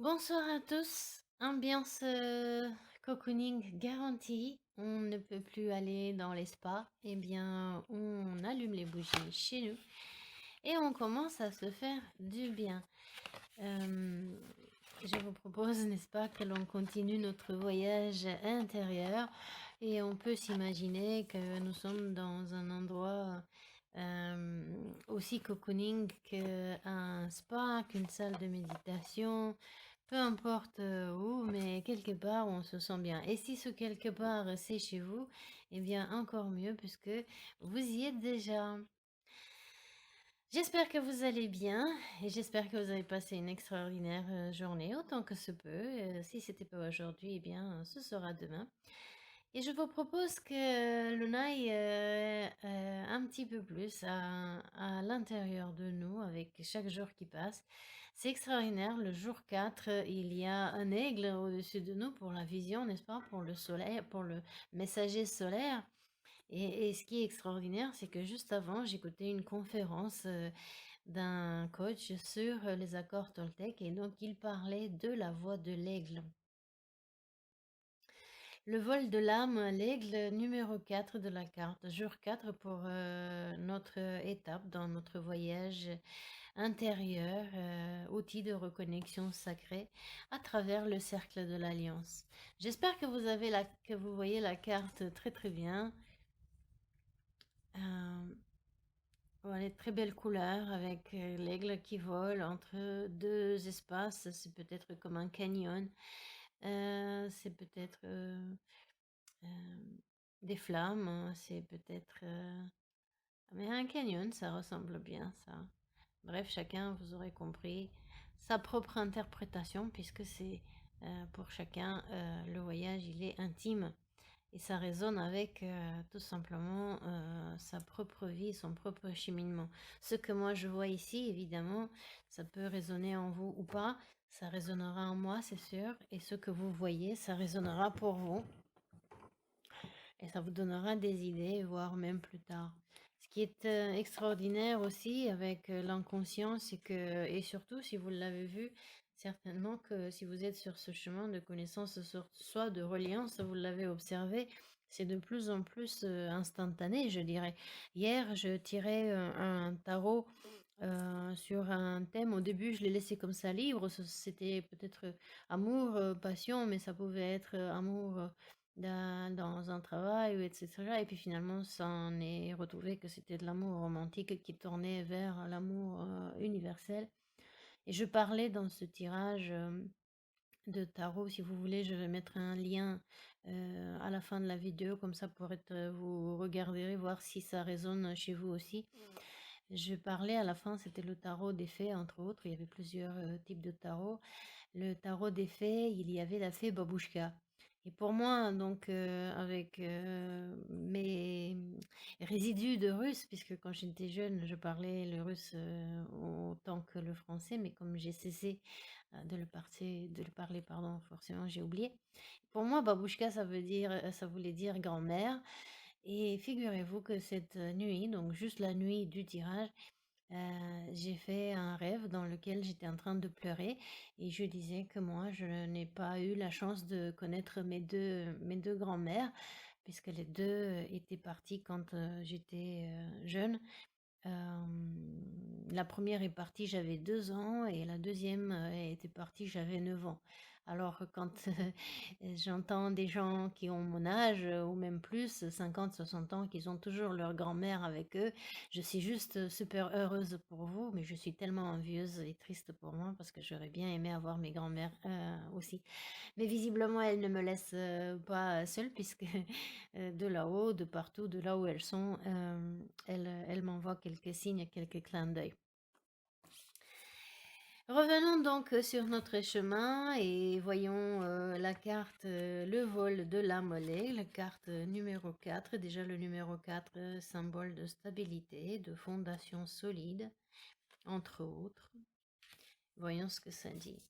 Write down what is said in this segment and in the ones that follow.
Bonsoir à tous. Ambiance cocooning garantie. On ne peut plus aller dans les spas. Eh bien, on allume les bougies chez nous et on commence à se faire du bien. Euh, je vous propose, n'est-ce pas, que l'on continue notre voyage intérieur et on peut s'imaginer que nous sommes dans un endroit aussi cocooning qu'un spa, qu'une salle de méditation, peu importe où, mais quelque part où on se sent bien. Et si ce quelque part c'est chez vous, eh bien encore mieux puisque vous y êtes déjà. J'espère que vous allez bien et j'espère que vous avez passé une extraordinaire journée autant que se peut. Si c'était pas aujourd'hui, eh bien ce sera demain. Et je vous propose que l'on aille un petit peu plus à l'intérieur de nous avec chaque jour qui passe. C'est extraordinaire. Le jour 4, il y a un aigle au-dessus de nous pour la vision, n'est-ce pas? Pour le soleil, pour le messager solaire. Et ce qui est extraordinaire, c'est que juste avant, j'écoutais une conférence d'un coach sur les accords Toltec et donc il parlait de la voix de l'aigle. Le vol de l'âme, l'aigle numéro 4 de la carte, jour 4 pour notre étape dans notre voyage intérieur, outil de reconnexion sacrée à travers le cercle de l'Alliance. J'espère que que vous voyez la carte très très bien. Voilà, très belle couleur avec l'aigle qui vole entre deux espaces. C'est peut-être comme un canyon. C'est peut-être euh, des flammes. C'est peut-être... Mais un canyon, ça ressemble bien, ça. Bref, chacun, vous aurez compris, sa propre interprétation, puisque c'est pour chacun, le voyage, il est intime. Et ça résonne avec tout simplement sa propre vie, son propre cheminement. Ce que moi je vois ici, évidemment, ça peut résonner en vous ou pas. Ça résonnera en moi, c'est sûr. Et ce que vous voyez, ça résonnera pour vous. Et ça vous donnera des idées, voire même plus tard. Ce qui est extraordinaire aussi avec l'inconscient, c'est que, et surtout si vous l'avez vu, certainement que si vous êtes sur ce chemin de connaissance sur soi, de reliance, vous l'avez observé, c'est de plus en plus instantané, je dirais. Hier, je tirais un tarot sur un thème. Au début, je l'ai laissé comme ça libre. C'était peut-être amour, passion, mais ça pouvait être amour dans un travail, ou etc. Et puis finalement, ça en est retrouvé que c'était de l'amour romantique qui tournait vers l'amour universel. Et je parlais dans ce tirage de tarot. Si vous voulez, je vais mettre un lien à la fin de la vidéo, comme ça pour être, vous regarderez, voir si ça résonne chez vous aussi. Je parlais à la fin, c'était le tarot des fées, entre autres. Il y avait plusieurs types de tarot. Le tarot des fées, il y avait la fée Babouchka. Et pour moi, donc, avec mes résidus de russe, puisque quand j'étais jeune, je parlais le russe autant que le français, mais comme j'ai cessé de le parler, pardon, forcément, j'ai oublié. Pour moi, Babouchka, ça voulait dire grand-mère. Et figurez-vous que cette nuit, donc juste la nuit du tirage, j'ai fait un rêve dans lequel j'étais en train de pleurer et je disais que moi, je n'ai pas eu la chance de connaître mes deux grands-mères, puisque les deux étaient parties quand j'étais jeune. La première est partie, j'avais 2 ans et la deuxième était partie, j'avais 9 ans. Alors quand j'entends des gens qui ont mon âge ou même plus, 50, 60 ans, qui ont toujours leur grand-mère avec eux, je suis juste super heureuse pour vous, mais je suis tellement envieuse et triste pour moi parce que j'aurais bien aimé avoir mes grand-mères aussi. Mais visiblement, elles ne me laissent pas seule puisque de là-haut, de partout, de là où elles sont, elles m'envoient quelques signes, quelques clins d'œil. Revenons donc sur notre chemin et voyons la carte Le vol de la mollet, la carte numéro 4. Déjà le numéro 4, symbole de stabilité, de fondation solide, entre autres. Voyons ce que ça dit.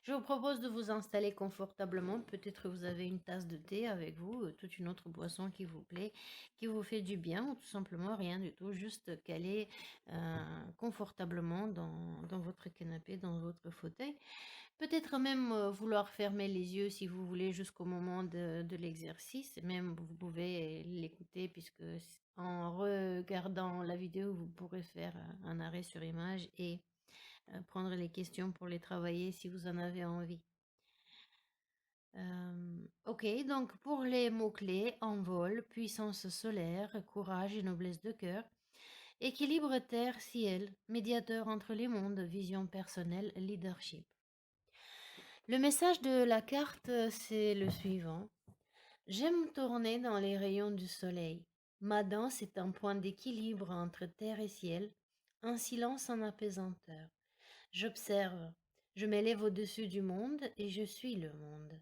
Je vous propose de vous installer confortablement. Peut-être que vous avez une tasse de thé avec vous, toute une autre boisson qui vous plaît, qui vous fait du bien, ou tout simplement rien du tout, juste caler confortablement dans votre canapé, dans votre fauteuil. Peut-être même vouloir fermer les yeux si vous voulez jusqu'au moment de l'exercice. Même vous pouvez l'écouter puisque en regardant la vidéo, vous pourrez faire un arrêt sur image et prendre les questions pour les travailler si vous en avez envie. Ok, donc pour les mots-clés, envol, puissance solaire, courage et noblesse de cœur, équilibre terre-ciel, médiateur entre les mondes, vision personnelle, leadership. Le message de la carte, c'est le suivant. J'aime tourner dans les rayons du soleil. Ma danse est un point d'équilibre entre terre et ciel, un silence en apaisanteur. J'observe, je m'élève au-dessus du monde et je suis le monde.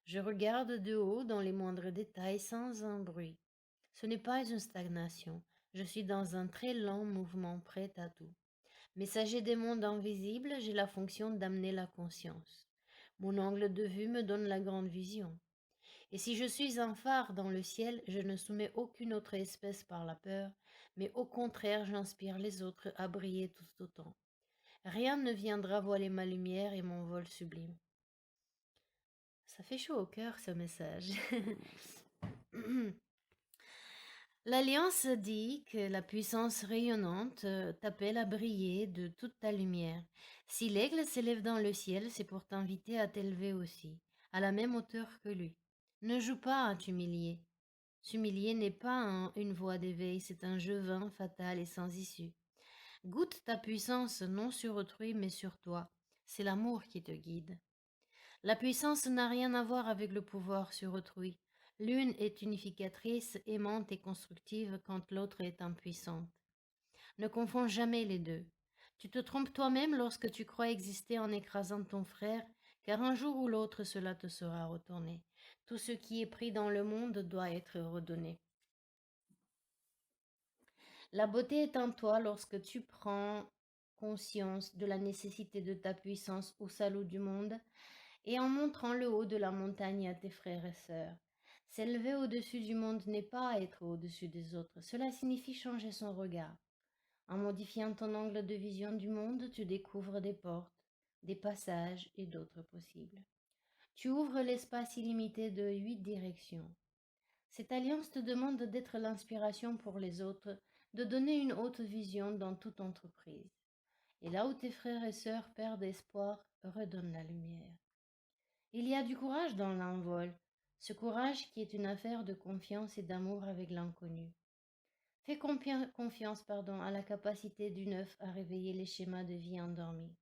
Je regarde de haut dans les moindres détails sans un bruit. Ce n'est pas une stagnation, je suis dans un très lent mouvement prêt à tout. Messager des mondes invisibles, j'ai la fonction d'amener la conscience. Mon angle de vue me donne la grande vision. Et si je suis un phare dans le ciel, je ne soumets aucune autre espèce par la peur, mais au contraire j'inspire les autres à briller tout autant. Rien ne viendra voiler ma lumière et mon vol sublime. Ça fait chaud au cœur ce message. L'Alliance dit que la puissance rayonnante t'appelle à briller de toute ta lumière. Si l'aigle s'élève dans le ciel, c'est pour t'inviter à t'élever aussi, à la même hauteur que lui. Ne joue pas à t'humilier. S'humilier n'est pas une voie d'éveil, c'est un jeu vain, fatal et sans issue. Goûte ta puissance non sur autrui mais sur toi. C'est l'amour qui te guide. La puissance n'a rien à voir avec le pouvoir sur autrui. L'une est unificatrice, aimante et constructive quand l'autre est impuissante. Ne confonds jamais les deux. Tu te trompes toi-même lorsque tu crois exister en écrasant ton frère, car un jour ou l'autre cela te sera retourné. Tout ce qui est pris dans le monde doit être redonné. La beauté est en toi lorsque tu prends conscience de la nécessité de ta puissance au salut du monde et en montrant le haut de la montagne à tes frères et sœurs. S'élever au-dessus du monde n'est pas être au-dessus des autres, cela signifie changer son regard. En modifiant ton angle de vision du monde, tu découvres des portes, des passages et d'autres possibles. Tu ouvres l'espace illimité de 8 directions. Cette alliance te demande d'être l'inspiration pour les autres, de donner une haute vision dans toute entreprise. Et là où tes frères et sœurs perdent espoir, redonne la lumière. Il y a du courage dans l'envol, ce courage qui est une affaire de confiance et d'amour avec l'inconnu. Fais confiance à la capacité du neuf à réveiller les schémas de vie endormis.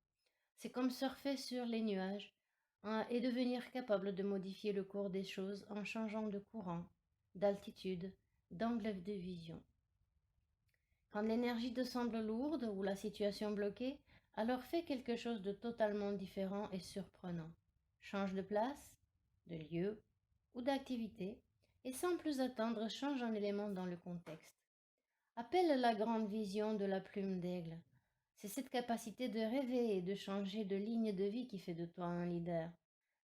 C'est comme surfer sur les nuages et devenir capable de modifier le cours des choses en changeant de courant, d'altitude, d'angle de vision. Quand l'énergie te semble lourde ou la situation bloquée, alors fais quelque chose de totalement différent et surprenant. Change de place, de lieu ou d'activité et sans plus attendre, change un élément dans le contexte. Appelle la grande vision de la plume d'aigle. C'est cette capacité de rêver et de changer de ligne de vie qui fait de toi un leader.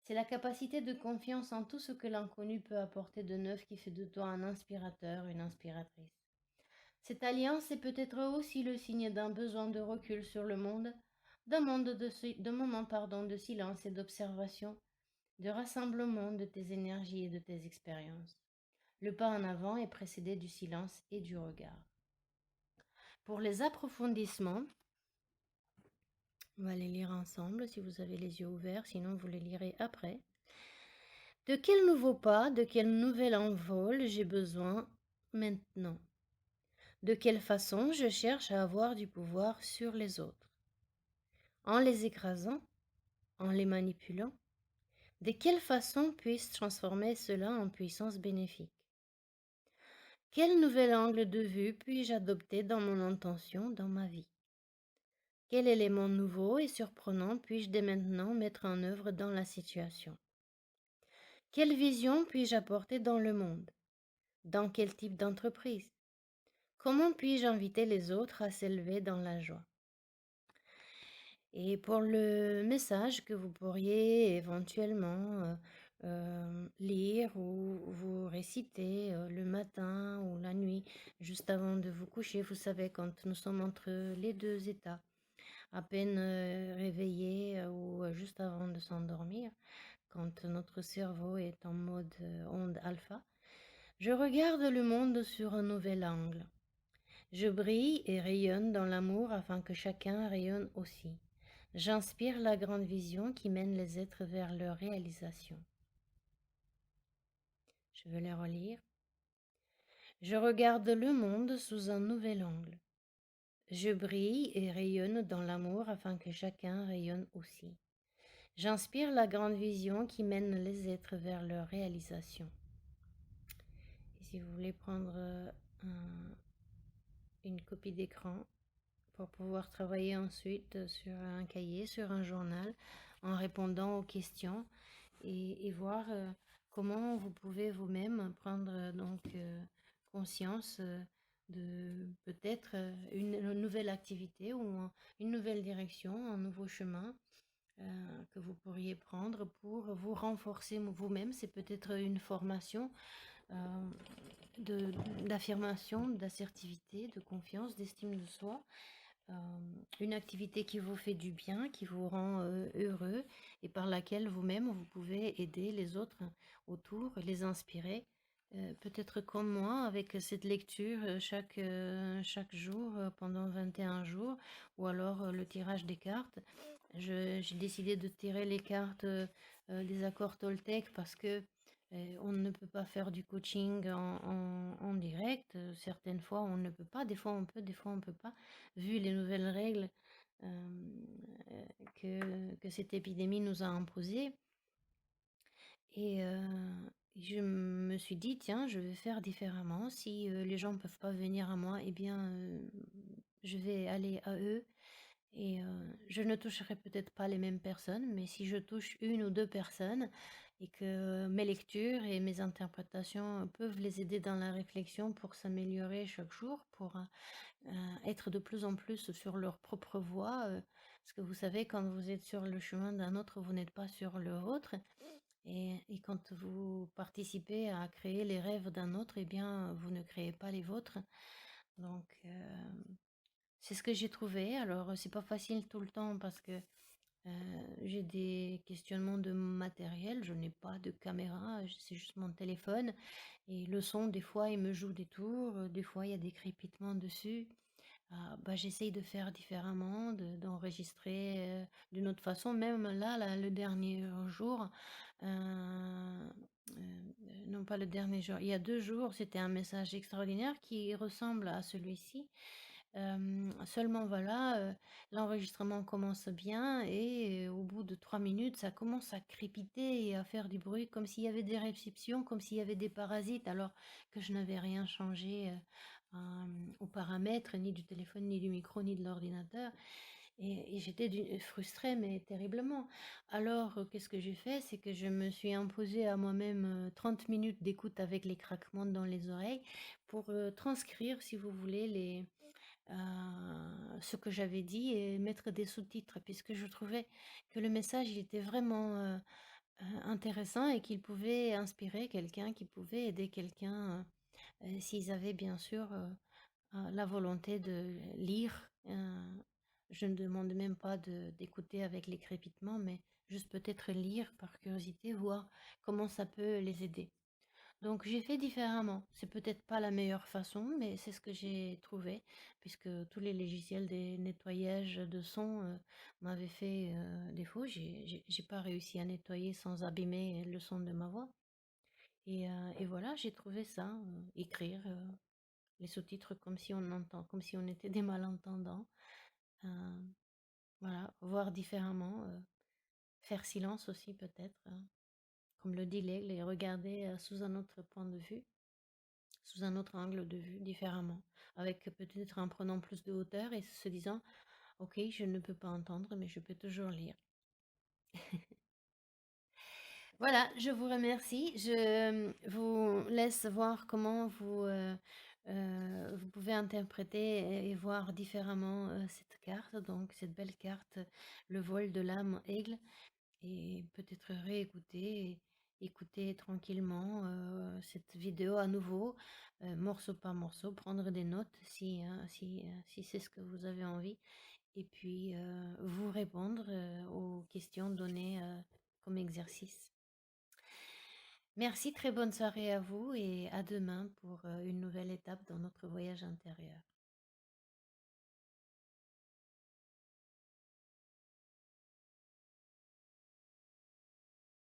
C'est la capacité de confiance en tout ce que l'inconnu peut apporter de neuf qui fait de toi un inspirateur, une inspiratrice. Cette alliance est peut-être aussi le signe d'un besoin de recul sur le monde, d'un moment de silence et d'observation, de rassemblement de tes énergies et de tes expériences. Le pas en avant est précédé du silence et du regard. Pour les approfondissements, on va les lire ensemble si vous avez les yeux ouverts, sinon vous les lirez après. De quel nouveau pas, de quel nouvel envol j'ai besoin maintenant? De quelle façon je cherche à avoir du pouvoir sur les autres? En les écrasant? En les manipulant? De quelle façon puis-je transformer cela en puissance bénéfique? Quel nouvel angle de vue puis-je adopter dans mon intention, dans ma vie? Quel élément nouveau et surprenant puis-je dès maintenant mettre en œuvre dans la situation? Quelle vision puis-je apporter dans le monde? Dans quel type d'entreprise? Comment puis-je inviter les autres à s'élever dans la joie? Et pour le message que vous pourriez éventuellement lire ou vous réciter le matin ou la nuit, juste avant de vous coucher, vous savez, quand nous sommes entre les deux états, à peine réveillés ou juste avant de s'endormir, quand notre cerveau est en mode onde alpha. Je regarde le monde sur un nouvel angle. Je brille et rayonne dans l'amour afin que chacun rayonne aussi. J'inspire la grande vision qui mène les êtres vers leur réalisation. Je veux les relire. Je regarde le monde sous un nouvel angle. Je brille et rayonne dans l'amour afin que chacun rayonne aussi. J'inspire la grande vision qui mène les êtres vers leur réalisation. Et si vous voulez prendre une copie d'écran pour pouvoir travailler ensuite sur un cahier, sur un journal, en répondant aux questions et voir comment vous pouvez vous-même prendre conscience de peut-être une nouvelle activité ou une nouvelle direction, un nouveau chemin que vous pourriez prendre pour vous renforcer vous-même. C'est peut-être une formation euh, d'affirmation, d'assertivité, de confiance, d'estime de soi. euh, une activité qui vous fait du bien, qui vous rend heureux et par laquelle vous-même vous pouvez aider les autres autour, les inspirer. Peut-être comme moi, avec cette lecture chaque jour pendant 21 jours, ou alors le tirage des cartes. J'ai décidé de tirer les cartes des accords Toltec parce que on ne peut pas faire du coaching en direct. Certaines fois, on ne peut pas. Des fois, on peut, des fois, on ne peut pas. Vu les nouvelles règles euh, que cette épidémie nous a imposées. Et je me suis dit, tiens, je vais faire différemment. Si les gens ne peuvent pas venir à moi, eh bien, je vais aller à eux. Et je ne toucherai peut-être pas les mêmes personnes, mais si je touche une ou deux personnes et que mes lectures et mes interprétations peuvent les aider dans la réflexion pour s'améliorer chaque jour, pour être de plus en plus sur leur propre voie, parce que vous savez, quand vous êtes sur le chemin d'un autre, vous n'êtes pas sur le vôtre. Et quand vous participez à créer les rêves d'un autre, eh bien, vous ne créez pas les vôtres. Donc, c'est ce que j'ai trouvé. Alors, c'est pas facile tout le temps parce que j'ai des questionnements de matériel. Je n'ai pas de caméra, c'est juste mon téléphone. Et le son, des fois, il me joue des tours. Des fois, il y a des crépitements dessus. Bah, j'essaye de faire différemment, d'enregistrer d'une autre façon. Même là, le dernier jour, non pas le dernier jour, il y a 2 jours, c'était un message extraordinaire qui ressemble à celui-ci. Seulement voilà, l'enregistrement commence bien et au bout de 3 minutes, ça commence à crépiter et à faire du bruit comme s'il y avait des réceptions, comme s'il y avait des parasites, alors que je n'avais rien changé aux paramètres, ni du téléphone, ni du micro, ni de l'ordinateur. Et j'étais frustrée, mais terriblement. Alors, qu'est-ce que j'ai fait? C'est que je me suis imposée à moi-même 30 minutes d'écoute avec les craquements dans les oreilles pour transcrire, si vous voulez, ce que j'avais dit et mettre des sous-titres, puisque je trouvais que le message il était vraiment intéressant et qu'il pouvait inspirer quelqu'un, qu'il pouvait aider quelqu'un, s'ils avaient bien sûr la volonté de lire. Je ne demande même pas d'écouter avec les crépitements, mais juste peut-être lire par curiosité, voir comment ça peut les aider. Donc j'ai fait différemment. C'est peut-être pas la meilleure façon, mais c'est ce que j'ai trouvé, puisque tous les logiciels des nettoyages de son m'avaient fait défaut. J'ai pas réussi à nettoyer sans abîmer le son de ma voix. Et voilà, j'ai trouvé ça, écrire les sous-titres comme si on entend, comme si on était des malentendants. euh, voilà, voir différemment, faire silence aussi peut-être, comme le dit l'aigle, et regarder sous un autre point de vue. Sous un autre angle de vue, différemment, avec peut-être en prenant plus de hauteur et se disant, ok, je ne peux pas entendre, mais je peux toujours lire. Voilà, je vous remercie. Je vous laisse voir comment vous Vous pouvez interpréter et voir différemment, cette carte, donc cette belle carte, le vol de l'âme aigle et peut-être réécouter et écouter tranquillement, cette vidéo à nouveau, morceau par morceau, prendre des notes si c'est ce que vous avez envie et puis, vous répondre, aux questions données, comme exercice. Merci, très bonne soirée à vous et à demain pour, une nouvelle étape dans notre voyage intérieur.